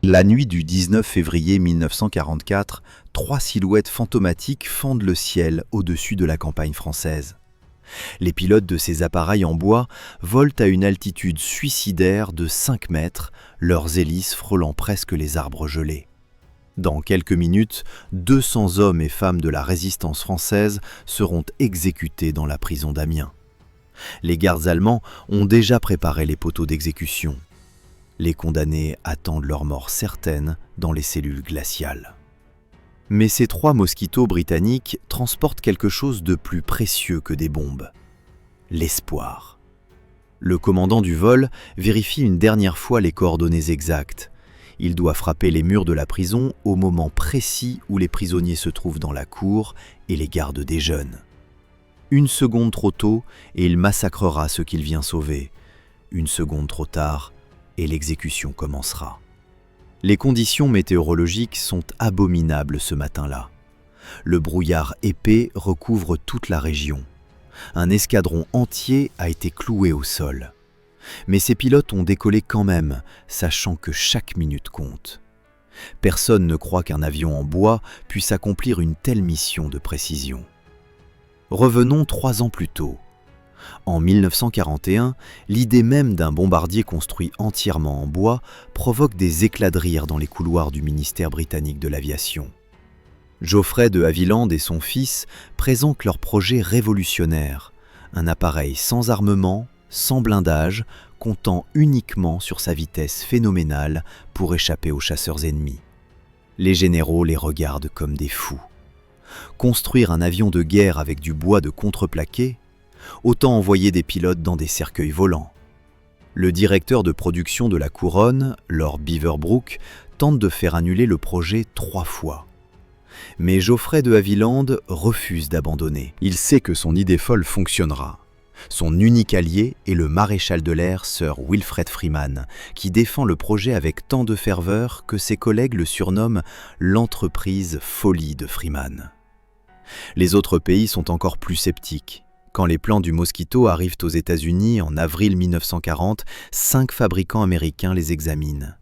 La nuit du 19 février 1944, 3 silhouettes fantomatiques fendent le ciel au-dessus de la campagne française. Les pilotes de ces appareils en bois volent à une altitude suicidaire de 5 mètres, leurs hélices frôlant presque les arbres gelés. Dans quelques minutes, 200 hommes et femmes de la résistance française seront exécutés dans la prison d'Amiens. Les gardes allemands ont déjà préparé les poteaux d'exécution. Les condamnés attendent leur mort certaine dans les cellules glaciales. Mais ces 3 mosquitos britanniques transportent quelque chose de plus précieux que des bombes. L'espoir. Le commandant du vol vérifie une dernière fois les coordonnées exactes. Il doit frapper les murs de la prison au moment précis où les prisonniers se trouvent dans la cour et les gardes déjeunent. 1 seconde trop tôt et il massacrera ceux qu'il vient sauver. 1 seconde trop tard et l'exécution commencera. Les conditions météorologiques sont abominables ce matin-là. Le brouillard épais recouvre toute la région. Un escadron entier a été cloué au sol. Mais ces pilotes ont décollé quand même, sachant que chaque minute compte. Personne ne croit qu'un avion en bois puisse accomplir une telle mission de précision. Revenons 3 ans plus tôt. En 1941, l'idée même d'un bombardier construit entièrement en bois provoque des éclats de rire dans les couloirs du ministère britannique de l'Aviation. Geoffrey de Havilland et son fils présentent leur projet révolutionnaire, un appareil sans armement, sans blindage, comptant uniquement sur sa vitesse phénoménale pour échapper aux chasseurs ennemis. Les généraux les regardent comme des fous. Construire un avion de guerre avec du bois de contreplaqué, autant envoyer des pilotes dans des cercueils volants. Le directeur de production de la Couronne, Lord Beaverbrook, tente de faire annuler le projet 3 fois. Mais Geoffrey de Havilland refuse d'abandonner. Il sait que son idée folle fonctionnera. Son unique allié est le maréchal de l'air Sir Wilfred Freeman, qui défend le projet avec tant de ferveur que ses collègues le surnomment l'entreprise folie de Freeman. Les autres pays sont encore plus sceptiques. Quand les plans du Mosquito arrivent aux États-Unis en avril 1940, 5 fabricants américains les examinent.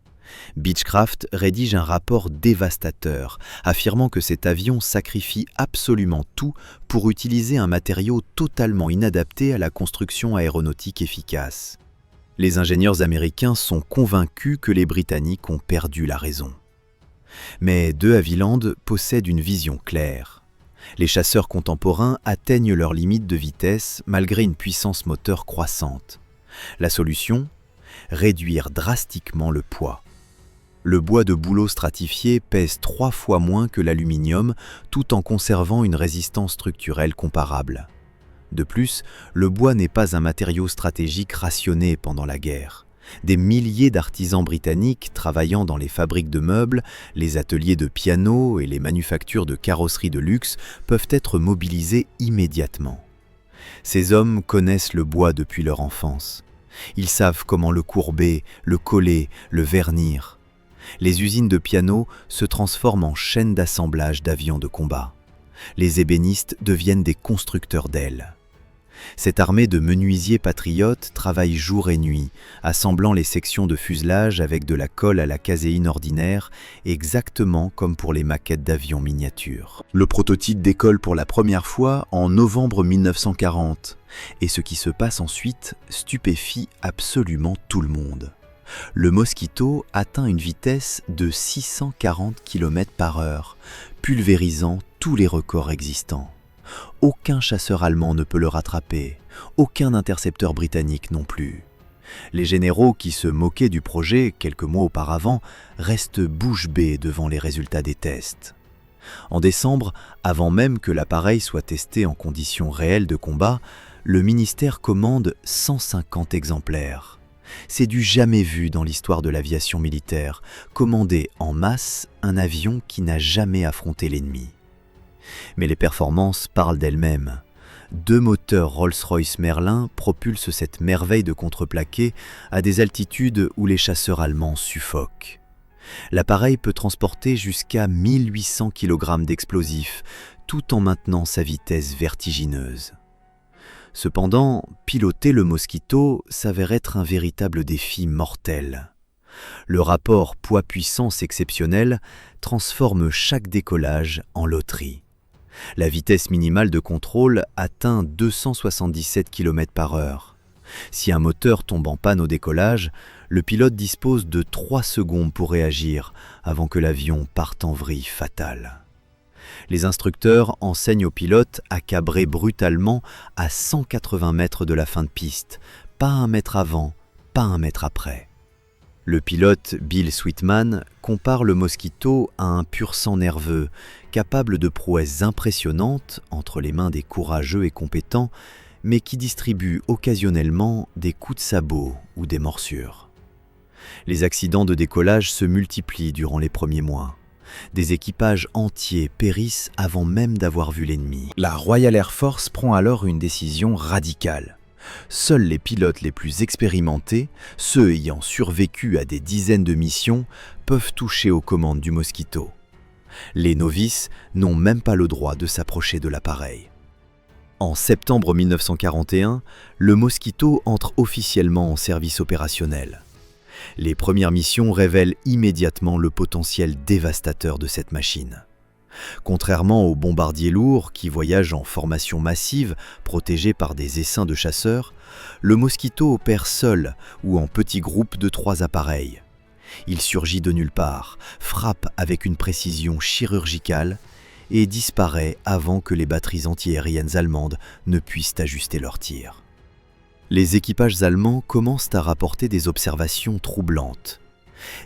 Beechcraft rédige un rapport dévastateur, affirmant que cet avion sacrifie absolument tout pour utiliser un matériau totalement inadapté à la construction aéronautique efficace. Les ingénieurs américains sont convaincus que les Britanniques ont perdu la raison. Mais de Havilland possède une vision claire. Les chasseurs contemporains atteignent leurs limites de vitesse malgré une puissance moteur croissante. La solution ? Réduire drastiquement le poids. Le bois de bouleau stratifié pèse 3 fois moins que l'aluminium, tout en conservant une résistance structurelle comparable. De plus, le bois n'est pas un matériau stratégique rationné pendant la guerre. Des milliers d'artisans britanniques travaillant dans les fabriques de meubles, les ateliers de piano et les manufactures de carrosseries de luxe peuvent être mobilisés immédiatement. Ces hommes connaissent le bois depuis leur enfance. Ils savent comment le courber, le coller, le vernir. Les usines de piano se transforment en chaînes d'assemblage d'avions de combat. Les ébénistes deviennent des constructeurs d'ailes. Cette armée de menuisiers patriotes travaille jour et nuit, assemblant les sections de fuselage avec de la colle à la caséine ordinaire, exactement comme pour les maquettes d'avions miniatures. Le prototype décolle pour la première fois en novembre 1940, et ce qui se passe ensuite stupéfie absolument tout le monde. Le Mosquito atteint une vitesse de 640 km/h, pulvérisant tous les records existants. Aucun chasseur allemand ne peut le rattraper, aucun intercepteur britannique non plus. Les généraux qui se moquaient du projet quelques mois auparavant restent bouche bée devant les résultats des tests. En décembre, avant même que l'appareil soit testé en conditions réelles de combat, le ministère commande 150 exemplaires. C'est du jamais vu dans l'histoire de l'aviation militaire, commander en masse un avion qui n'a jamais affronté l'ennemi. Mais les performances parlent d'elles-mêmes. 2 moteurs Rolls-Royce Merlin propulsent cette merveille de contreplaqué à des altitudes où les chasseurs allemands suffoquent. L'appareil peut transporter jusqu'à 1800 kg d'explosifs, tout en maintenant sa vitesse vertigineuse. Cependant, piloter le Mosquito s'avère être un véritable défi mortel. Le rapport poids-puissance exceptionnel transforme chaque décollage en loterie. La vitesse minimale de contrôle atteint 277 km/h. Si un moteur tombe en panne au décollage, le pilote dispose de 3 secondes pour réagir avant que l'avion parte en vrille fatale. Les instructeurs enseignent aux pilotes à cabrer brutalement à 180 mètres de la fin de piste, pas un mètre avant, pas un mètre après. Le pilote Bill Sweetman compare le Mosquito à un pur sang nerveux, capable de prouesses impressionnantes entre les mains des courageux et compétents, mais qui distribue occasionnellement des coups de sabot ou des morsures. Les accidents de décollage se multiplient durant les premiers mois. Des équipages entiers périssent avant même d'avoir vu l'ennemi. La Royal Air Force prend alors une décision radicale. Seuls les pilotes les plus expérimentés, ceux ayant survécu à des dizaines de missions, peuvent toucher aux commandes du Mosquito. Les novices n'ont même pas le droit de s'approcher de l'appareil. En septembre 1941, le Mosquito entre officiellement en service opérationnel. Les premières missions révèlent immédiatement le potentiel dévastateur de cette machine. Contrairement aux bombardiers lourds qui voyagent en formation massive, protégés par des essaims de chasseurs, le Mosquito opère seul ou en petits groupes de 3 appareils. Il surgit de nulle part, frappe avec une précision chirurgicale et disparaît avant que les batteries antiaériennes allemandes ne puissent ajuster leurs tirs. Les équipages allemands commencent à rapporter des observations troublantes.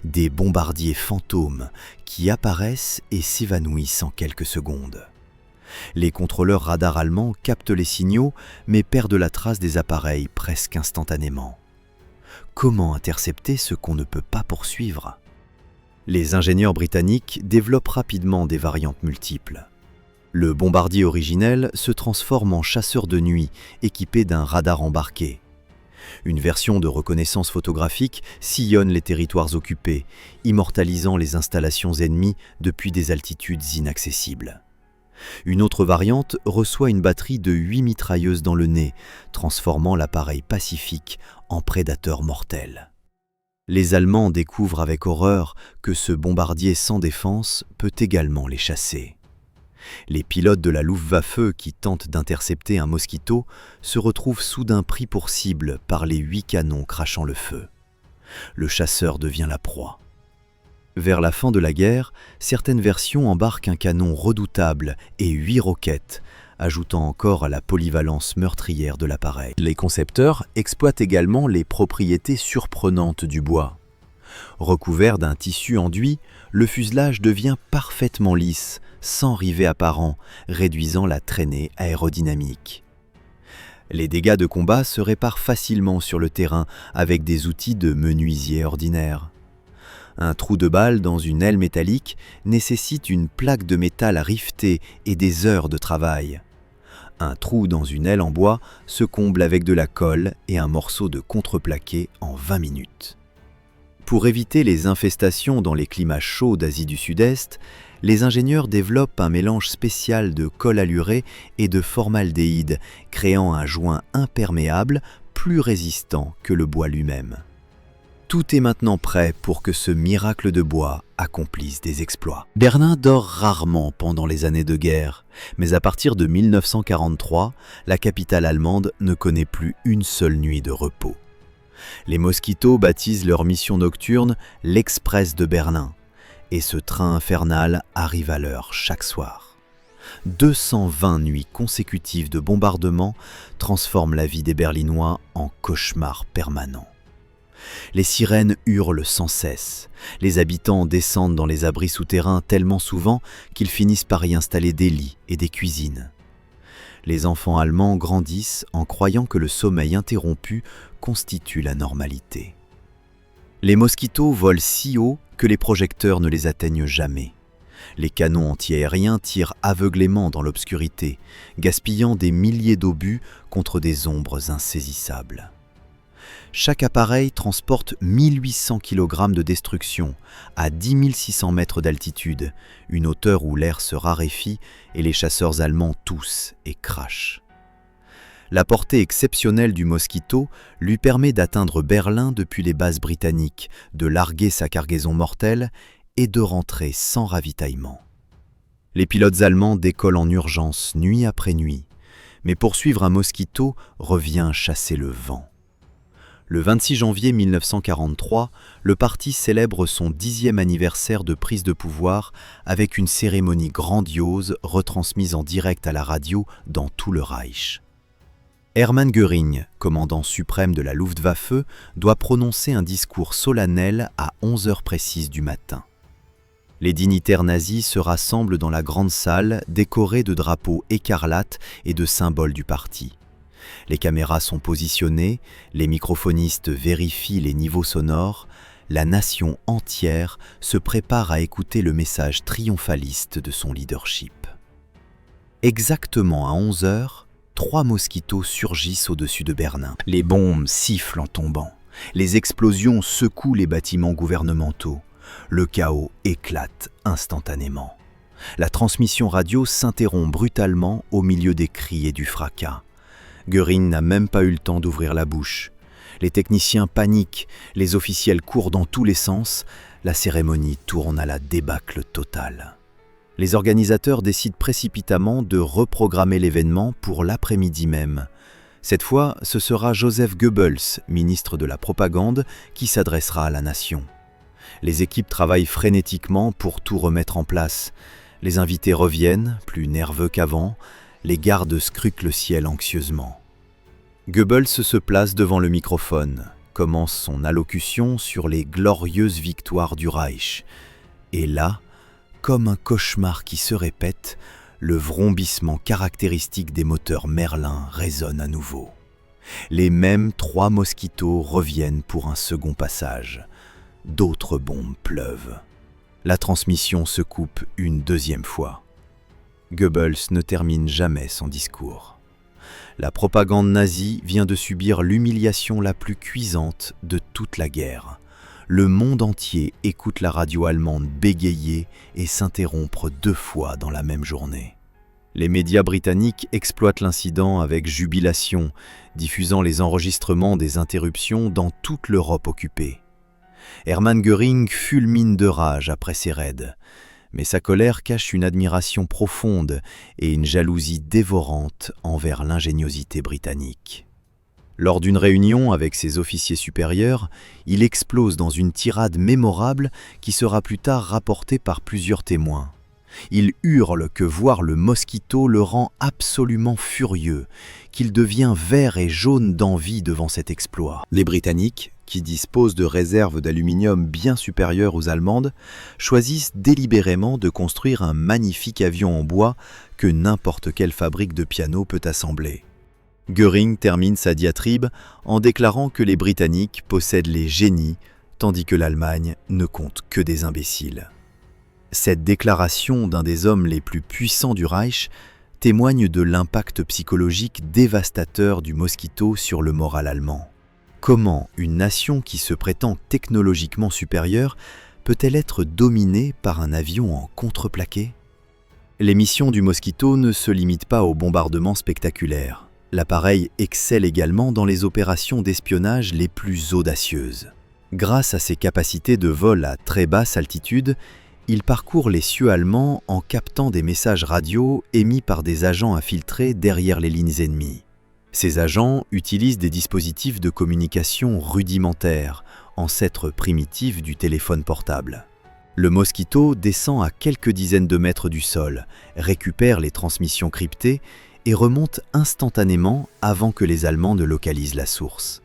Des bombardiers fantômes qui apparaissent et s'évanouissent en quelques secondes. Les contrôleurs radars allemands captent les signaux mais perdent la trace des appareils presque instantanément. Comment intercepter ce qu'on ne peut pas poursuivre ? Les ingénieurs britanniques développent rapidement des variantes multiples. Le bombardier originel se transforme en chasseur de nuit équipé d'un radar embarqué. Une version de reconnaissance photographique sillonne les territoires occupés, immortalisant les installations ennemies depuis des altitudes inaccessibles. Une autre variante reçoit une batterie de 8 mitrailleuses dans le nez, transformant l'appareil pacifique en prédateur mortel. Les Allemands découvrent avec horreur que ce bombardier sans défense peut également les chasser. Les pilotes de la Luftwaffe qui tentent d'intercepter un Mosquito se retrouvent soudain pris pour cible par les 8 canons crachant le feu. Le chasseur devient la proie. Vers la fin de la guerre, certaines versions embarquent un canon redoutable et 8 roquettes, ajoutant encore à la polyvalence meurtrière de l'appareil. Les concepteurs exploitent également les propriétés surprenantes du bois. Recouvert d'un tissu enduit, le fuselage devient parfaitement lisse, sans rivet apparent, réduisant la traînée aérodynamique. Les dégâts de combat se réparent facilement sur le terrain avec des outils de menuisier ordinaire. Un trou de balle dans une aile métallique nécessite une plaque de métal rivetée et des heures de travail. Un trou dans une aile en bois se comble avec de la colle et un morceau de contreplaqué en 20 minutes. Pour éviter les infestations dans les climats chauds d'Asie du Sud-Est, les ingénieurs développent un mélange spécial de colle allurée et de formaldéhyde, créant un joint imperméable plus résistant que le bois lui-même. Tout est maintenant prêt pour que ce miracle de bois accomplisse des exploits. Berlin dort rarement pendant les années de guerre, mais à partir de 1943, la capitale allemande ne connaît plus une seule nuit de repos. Les Mosquitos baptisent leur mission nocturne l'Express de Berlin, et ce train infernal arrive à l'heure chaque soir. 220 nuits consécutives de bombardements transforment la vie des Berlinois en cauchemar permanent. Les sirènes hurlent sans cesse. Les habitants descendent dans les abris souterrains tellement souvent qu'ils finissent par y installer des lits et des cuisines. Les enfants allemands grandissent en croyant que le sommeil interrompu constitue la normalité. Les Mosquitos volent si haut que les projecteurs ne les atteignent jamais. Les canons antiaériens tirent aveuglément dans l'obscurité, gaspillant des milliers d'obus contre des ombres insaisissables. Chaque appareil transporte 1800 kg de destruction à 10 600 mètres d'altitude, une hauteur où l'air se raréfie et les chasseurs allemands toussent et crachent. La portée exceptionnelle du Mosquito lui permet d'atteindre Berlin depuis les bases britanniques, de larguer sa cargaison mortelle et de rentrer sans ravitaillement. Les pilotes allemands décollent en urgence, nuit après nuit, mais poursuivre un Mosquito revient chasser le vent. Le 26 janvier 1943, le parti célèbre son 10e anniversaire de prise de pouvoir avec une cérémonie grandiose retransmise en direct à la radio dans tout le Reich. Hermann Göring, commandant suprême de la Luftwaffe, doit prononcer un discours solennel à 11 heures précises du matin. Les dignitaires nazis se rassemblent dans la grande salle décorée de drapeaux écarlates et de symboles du parti. Les caméras sont positionnées, les microphonistes vérifient les niveaux sonores, la nation entière se prépare à écouter le message triomphaliste de son leadership. Exactement à 11 heures, 3 Mosquitos surgissent au-dessus de Berlin. Les bombes sifflent en tombant. Les explosions secouent les bâtiments gouvernementaux. Le chaos éclate instantanément. La transmission radio s'interrompt brutalement au milieu des cris et du fracas. Göring n'a même pas eu le temps d'ouvrir la bouche. Les techniciens paniquent, les officiels courent dans tous les sens. La cérémonie tourne à la débâcle totale. Les organisateurs décident précipitamment de reprogrammer l'événement pour l'après-midi même. Cette fois, ce sera Joseph Goebbels, ministre de la Propagande, qui s'adressera à la nation. Les équipes travaillent frénétiquement pour tout remettre en place. Les invités reviennent, plus nerveux qu'avant. Les gardes scrutent le ciel anxieusement. Goebbels se place devant le microphone, commence son allocution sur les glorieuses victoires du Reich. Et là, comme un cauchemar qui se répète, le vrombissement caractéristique des moteurs Merlin résonne à nouveau. Les mêmes 3 Mosquitos reviennent pour un second passage. D'autres bombes pleuvent. La transmission se coupe une deuxième fois. Goebbels ne termine jamais son discours. La propagande nazie vient de subir l'humiliation la plus cuisante de toute la guerre. Le monde entier écoute la radio allemande bégayer et s'interrompre 2 fois dans la même journée. Les médias britanniques exploitent l'incident avec jubilation, diffusant les enregistrements des interruptions dans toute l'Europe occupée. Hermann Göring fulmine de rage après ces raids, mais sa colère cache une admiration profonde et une jalousie dévorante envers l'ingéniosité britannique. Lors d'une réunion avec ses officiers supérieurs, il explose dans une tirade mémorable qui sera plus tard rapportée par plusieurs témoins. Il hurle que voir le Mosquito le rend absolument furieux, qu'il devient vert et jaune d'envie devant cet exploit. Les Britanniques, qui disposent de réserves d'aluminium bien supérieures aux allemandes, choisissent délibérément de construire un magnifique avion en bois que n'importe quelle fabrique de piano peut assembler. Göring termine sa diatribe en déclarant que les Britanniques possèdent les génies, tandis que l'Allemagne ne compte que des imbéciles. Cette déclaration d'un des hommes les plus puissants du Reich témoigne de l'impact psychologique dévastateur du Mosquito sur le moral allemand. Comment une nation qui se prétend technologiquement supérieure peut-elle être dominée par un avion en contreplaqué ? Les missions du Mosquito ne se limitent pas aux bombardements spectaculaires. L'appareil excelle également dans les opérations d'espionnage les plus audacieuses. Grâce à ses capacités de vol à très basse altitude, il parcourt les cieux allemands en captant des messages radio émis par des agents infiltrés derrière les lignes ennemies. Ces agents utilisent des dispositifs de communication rudimentaires, ancêtres primitifs du téléphone portable. Le Mosquito descend à quelques dizaines de mètres du sol, récupère les transmissions cryptées et remonte instantanément avant que les Allemands ne localisent la source.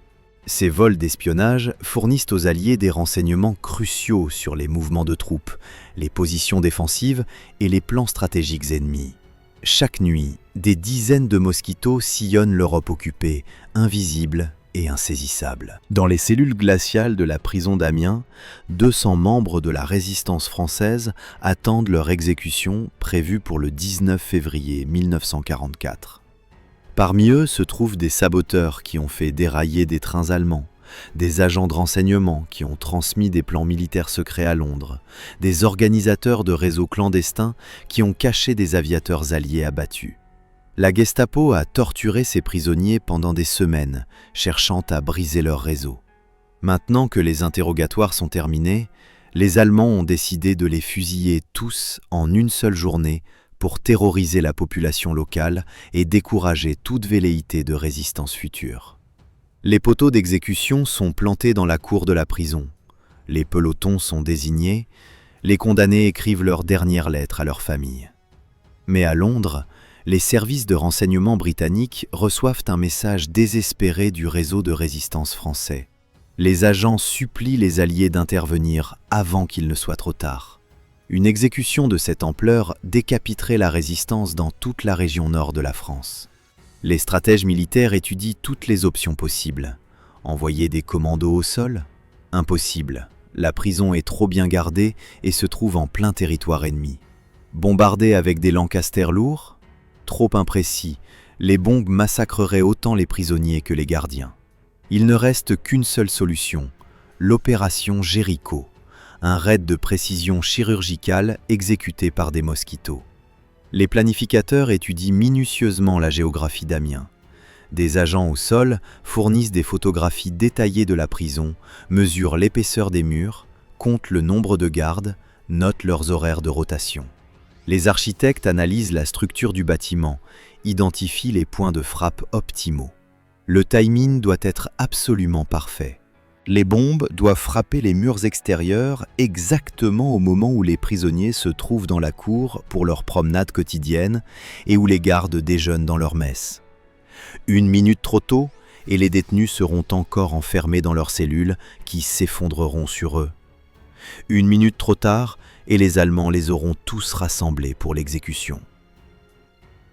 Ces vols d'espionnage fournissent aux Alliés des renseignements cruciaux sur les mouvements de troupes, les positions défensives et les plans stratégiques ennemis. Chaque nuit, des dizaines de Mosquitos sillonnent l'Europe occupée, invisibles et insaisissables. Dans les cellules glaciales de la prison d'Amiens, 200 membres de la résistance française attendent leur exécution prévue pour le 19 février 1944. Parmi eux se trouvent des saboteurs qui ont fait dérailler des trains allemands, des agents de renseignement qui ont transmis des plans militaires secrets à Londres, des organisateurs de réseaux clandestins qui ont caché des aviateurs alliés abattus. La Gestapo a torturé ses prisonniers pendant des semaines, cherchant à briser leur réseau. Maintenant que les interrogatoires sont terminés, les Allemands ont décidé de les fusiller tous en une seule journée pour terroriser la population locale et décourager toute velléité de résistance future. Les poteaux d'exécution sont plantés dans la cour de la prison. Les pelotons sont désignés. Les condamnés écrivent leurs dernières lettres à leur famille. Mais à Londres, les services de renseignement britanniques reçoivent un message désespéré du réseau de résistance français. Les agents supplient les Alliés d'intervenir avant qu'il ne soit trop tard. Une exécution de cette ampleur décapiterait la résistance dans toute la région nord de la France. Les stratèges militaires étudient toutes les options possibles. Envoyer des commandos au sol? Impossible. La prison est trop bien gardée et se trouve en plein territoire ennemi. Bombarder avec des Lancaster lourds? Trop imprécis. Les bombes massacreraient autant les prisonniers que les gardiens. Il ne reste qu'une seule solution, l'opération Jéricho, un raid de précision chirurgicale exécuté par des mosquitos. Les planificateurs étudient minutieusement la géographie d'Amiens. Des agents au sol fournissent des photographies détaillées de la prison, mesurent l'épaisseur des murs, comptent le nombre de gardes, notent leurs horaires de rotation. Les architectes analysent la structure du bâtiment, identifient les points de frappe optimaux. Le timing doit être absolument parfait. Les bombes doivent frapper les murs extérieurs exactement au moment où les prisonniers se trouvent dans la cour pour leur promenade quotidienne et où les gardes déjeunent dans leur messe. 1 minute trop tôt et les détenus seront encore enfermés dans leurs cellules qui s'effondreront sur eux. 1 minute trop tard et les Allemands les auront tous rassemblés pour l'exécution.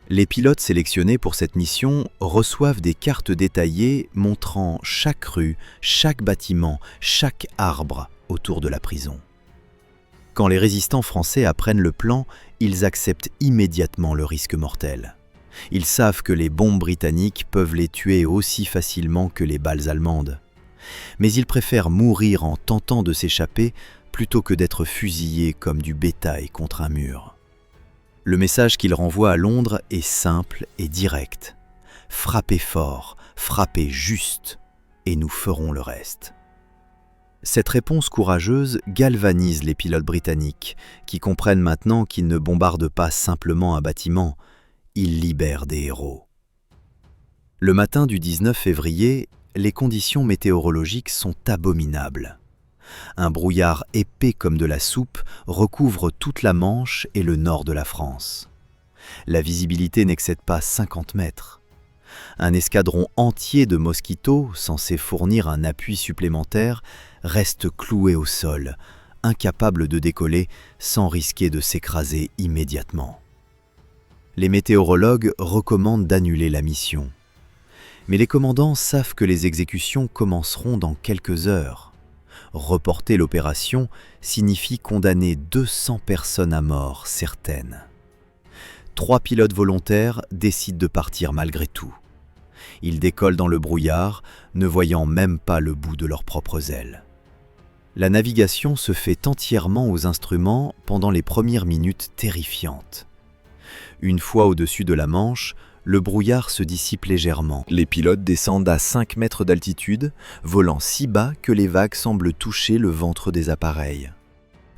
Les pilotes sélectionnés pour cette mission reçoivent des cartes détaillées montrant chaque rue, chaque bâtiment, chaque arbre autour de la prison. Quand les résistants français apprennent le plan, ils acceptent immédiatement le risque mortel. Ils savent que les bombes britanniques peuvent les tuer aussi facilement que les balles allemandes. Mais ils préfèrent mourir en tentant de s'échapper plutôt que d'être fusillés comme du bétail contre un mur. Le message qu'ils renvoient à Londres est simple et direct. Frappez fort, frappez juste, et nous ferons le reste. Cette réponse courageuse galvanise les pilotes britanniques, qui comprennent maintenant qu'ils ne bombardent pas simplement un bâtiment, ils libèrent des héros. Le matin du 19 février, les conditions météorologiques sont abominables. Un brouillard épais comme de la soupe recouvre toute la Manche et le nord de la France. La visibilité n'excède pas 50 mètres. Un escadron entier de mosquitos, censé fournir un appui supplémentaire, reste cloué au sol, incapable de décoller sans risquer de s'écraser immédiatement. Les météorologues recommandent d'annuler la mission. Mais les commandants savent que les exécutions commenceront dans quelques heures. Reporter l'opération signifie condamner 200 personnes à mort certaines. 3 pilotes volontaires décident de partir malgré tout. Ils décollent dans le brouillard, ne voyant même pas le bout de leurs propres ailes. La navigation se fait entièrement aux instruments pendant les premières minutes terrifiantes. Une fois au-dessus de la Manche, le brouillard se dissipe légèrement. Les pilotes descendent à 5 mètres d'altitude, volant si bas que les vagues semblent toucher le ventre des appareils.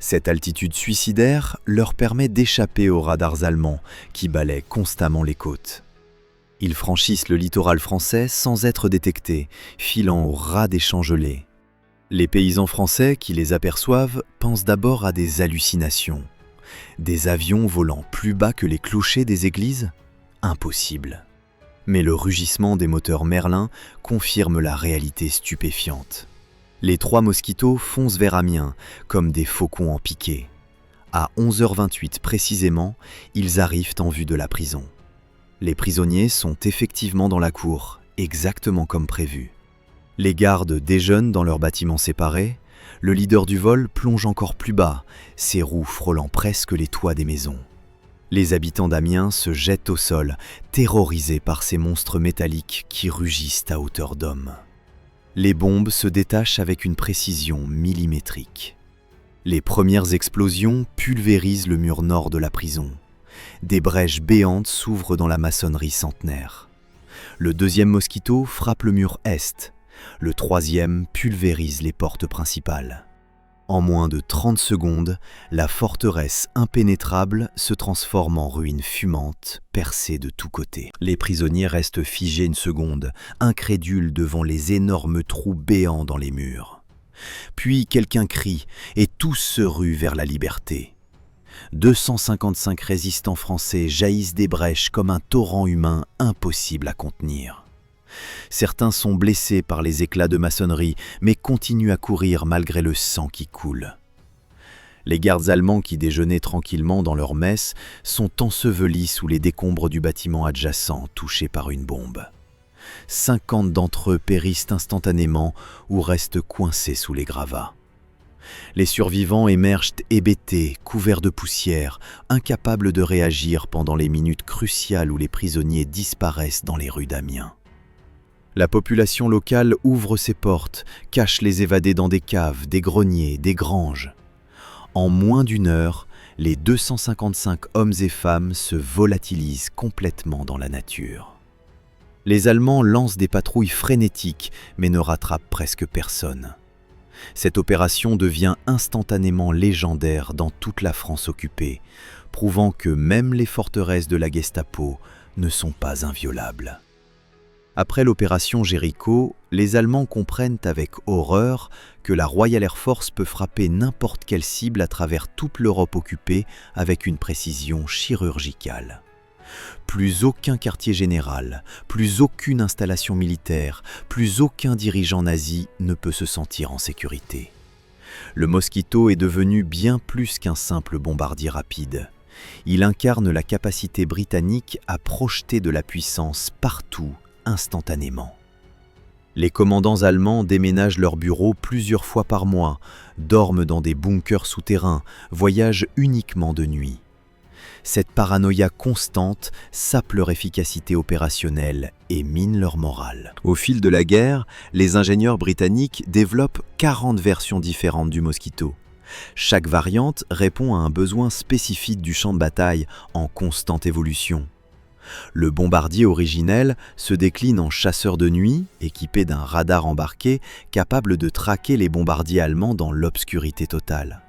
Cette altitude suicidaire leur permet d'échapper aux radars allemands qui balaient constamment les côtes. Ils franchissent le littoral français sans être détectés, filant au ras des champs gelés. Les paysans français qui les aperçoivent pensent d'abord à des hallucinations. Des avions volant plus bas que les clochers des églises ? Impossible. Mais le rugissement des moteurs Merlin confirme la réalité stupéfiante. Les 3 mosquitos foncent vers Amiens, comme des faucons en piqué. À 11h28 précisément, ils arrivent en vue de la prison. Les prisonniers sont effectivement dans la cour, exactement comme prévu. Les gardes déjeunent dans leurs bâtiments séparés. Le leader du vol plonge encore plus bas, ses roues frôlant presque les toits des maisons. Les habitants d'Amiens se jettent au sol, terrorisés par ces monstres métalliques qui rugissent à hauteur d'homme. Les bombes se détachent avec une précision millimétrique. Les premières explosions pulvérisent le mur nord de la prison. Des brèches béantes s'ouvrent dans la maçonnerie centenaire. Le deuxième Mosquito frappe le mur est. Le troisième pulvérise les portes principales. En moins de 30 secondes, la forteresse impénétrable se transforme en ruine fumante, percée de tous côtés. Les prisonniers restent figés une seconde, incrédules devant les énormes trous béants dans les murs. Puis quelqu'un crie et tous se ruent vers la liberté. 255 résistants français jaillissent des brèches comme un torrent humain impossible à contenir. Certains sont blessés par les éclats de maçonnerie, mais continuent à courir malgré le sang qui coule. Les gardes allemands qui déjeunaient tranquillement dans leur messe sont ensevelis sous les décombres du bâtiment adjacent touché par une bombe. 50 d'entre eux périssent instantanément ou restent coincés sous les gravats. Les survivants émergent hébétés, couverts de poussière, incapables de réagir pendant les minutes cruciales où les prisonniers disparaissent dans les rues d'Amiens. La population locale ouvre ses portes, cache les évadés dans des caves, des greniers, des granges. En moins d'une heure, les 255 hommes et femmes se volatilisent complètement dans la nature. Les Allemands lancent des patrouilles frénétiques, mais ne rattrapent presque personne. Cette opération devient instantanément légendaire dans toute la France occupée, prouvant que même les forteresses de la Gestapo ne sont pas inviolables. Après l'opération Jéricho, les Allemands comprennent avec horreur que la Royal Air Force peut frapper n'importe quelle cible à travers toute l'Europe occupée avec une précision chirurgicale. Plus aucun quartier général, plus aucune installation militaire, plus aucun dirigeant nazi ne peut se sentir en sécurité. Le Mosquito est devenu bien plus qu'un simple bombardier rapide. Il incarne la capacité britannique à projeter de la puissance partout, instantanément. Les commandants allemands déménagent leurs bureaux plusieurs fois par mois, dorment dans des bunkers souterrains, voyagent uniquement de nuit. Cette paranoïa constante sape leur efficacité opérationnelle et mine leur morale. Au fil de la guerre, les ingénieurs britanniques développent 40 versions différentes du Mosquito. Chaque variante répond à un besoin spécifique du champ de bataille en constante évolution. Le bombardier originel se décline en chasseur de nuit, équipé d'un radar embarqué capable de traquer les bombardiers allemands dans l'obscurité totale.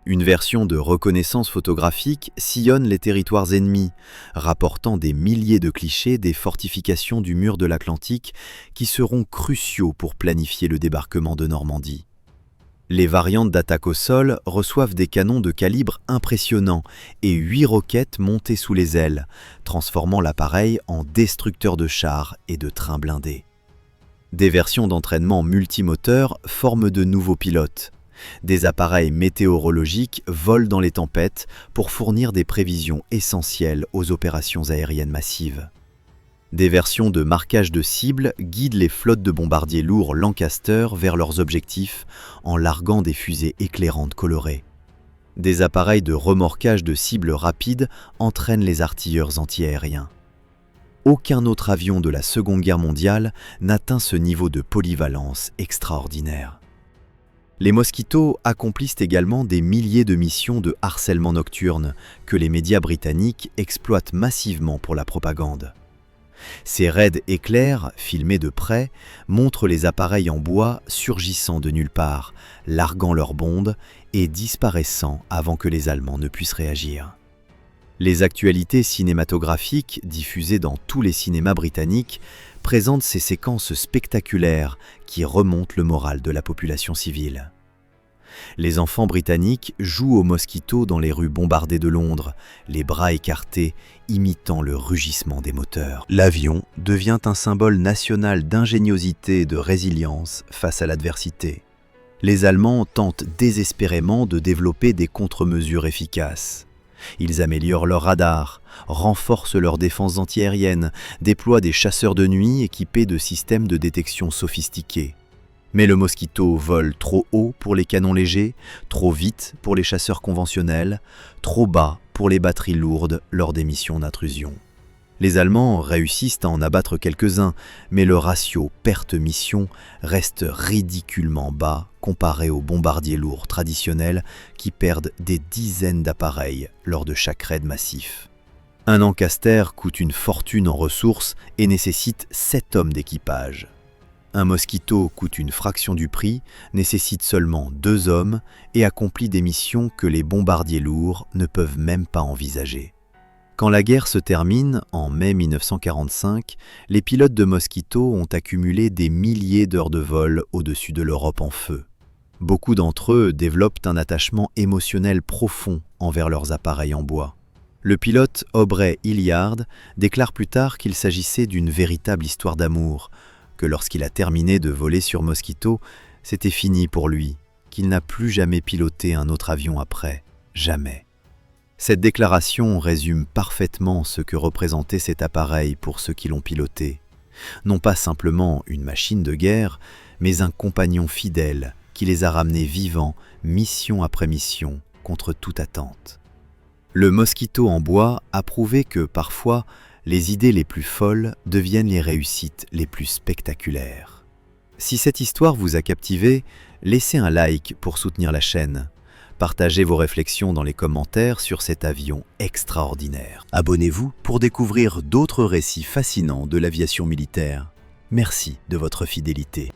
Une version de reconnaissance photographique sillonne les territoires ennemis, rapportant des milliers de clichés des fortifications du mur de l'Atlantique qui seront cruciaux pour planifier le débarquement de Normandie. Les variantes d'attaque au sol reçoivent des canons de calibre impressionnant et 8 roquettes montées sous les ailes, transformant l'appareil en destructeur de chars et de trains blindés. Des versions d'entraînement multimoteurs forment de nouveaux pilotes. Des appareils météorologiques volent dans les tempêtes pour fournir des prévisions essentielles aux opérations aériennes massives. Des versions de marquage de cibles guident les flottes de bombardiers lourds Lancaster vers leurs objectifs en larguant des fusées éclairantes colorées. Des appareils de remorquage de cibles rapides entraînent les artilleurs antiaériens. Aucun autre avion de la Seconde Guerre mondiale n'atteint ce niveau de polyvalence extraordinaire. Les Mosquitos accomplissent également des milliers de missions de harcèlement nocturne que les médias britanniques exploitent massivement pour la propagande. Ces raids éclairs, filmés de près, montrent les appareils en bois surgissant de nulle part, larguant leurs bombes et disparaissant avant que les Allemands ne puissent réagir. Les actualités cinématographiques, diffusées dans tous les cinémas britanniques, présentent ces séquences spectaculaires qui remontent le moral de la population civile. Les enfants britanniques jouent au Mosquito dans les rues bombardées de Londres, les bras écartés, imitant le rugissement des moteurs. L'avion devient un symbole national d'ingéniosité et de résilience face à l'adversité. Les Allemands tentent désespérément de développer des contre-mesures efficaces. Ils améliorent leur radar, renforcent leurs défenses antiaériennes, déploient des chasseurs de nuit équipés de systèmes de détection sophistiqués. Mais le Mosquito vole trop haut pour les canons légers, trop vite pour les chasseurs conventionnels, trop bas pour les batteries lourdes lors des missions d'intrusion. Les Allemands réussissent à en abattre quelques-uns, mais le ratio perte-mission reste ridiculement bas comparé aux bombardiers lourds traditionnels qui perdent des dizaines d'appareils lors de chaque raid massif. Un Ancaster coûte une fortune en ressources et nécessite 7 hommes d'équipage. Un Mosquito coûte une fraction du prix, nécessite seulement 2 hommes et accomplit des missions que les bombardiers lourds ne peuvent même pas envisager. Quand la guerre se termine, en mai 1945, les pilotes de Mosquito ont accumulé des milliers d'heures de vol au-dessus de l'Europe en feu. Beaucoup d'entre eux développent un attachement émotionnel profond envers leurs appareils en bois. Le pilote Aubrey Hilliard déclare plus tard qu'il s'agissait d'une véritable histoire d'amour, que lorsqu'il a terminé de voler sur Mosquito, c'était fini pour lui, qu'il n'a plus jamais piloté un autre avion après, jamais. Cette déclaration résume parfaitement ce que représentait cet appareil pour ceux qui l'ont piloté. Non pas simplement une machine de guerre, mais un compagnon fidèle qui les a ramenés vivants, mission après mission, contre toute attente. Le Mosquito en bois a prouvé que, parfois, les idées les plus folles deviennent les réussites les plus spectaculaires. Si cette histoire vous a captivé, laissez un like pour soutenir la chaîne. Partagez vos réflexions dans les commentaires sur cet avion extraordinaire. Abonnez-vous pour découvrir d'autres récits fascinants de l'aviation militaire. Merci de votre fidélité.